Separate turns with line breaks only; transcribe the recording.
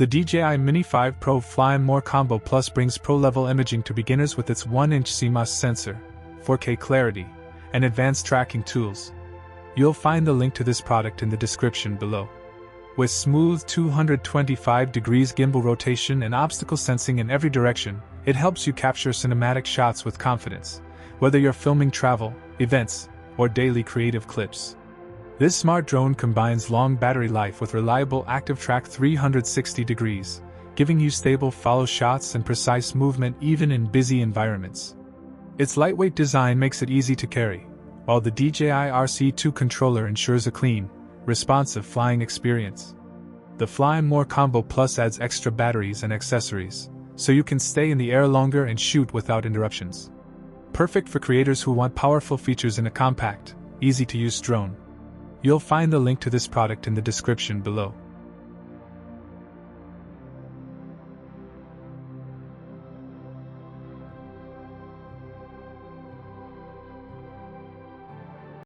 The DJI Mini 5 Pro Fly More Combo Plus brings pro-level imaging to beginners with its 1-inch CMOS sensor, 4K clarity, and advanced tracking tools. You'll find the link to this product in the description below. With smooth 225 degrees gimbal rotation and obstacle sensing in every direction, it helps you capture cinematic shots with confidence, whether you're filming travel, events, or daily creative clips. This smart drone combines long battery life with reliable ActiveTrack 360 degrees, giving you stable follow shots and precise movement even in busy environments. Its lightweight design makes it easy to carry, while the DJI RC 2 controller ensures a clean, responsive flying experience. The Fly More Combo Plus adds extra batteries and accessories, so you can stay in the air longer and shoot without interruptions. Perfect for creators who want powerful features in a compact, easy-to-use drone. You'll find the link to this product in the description below.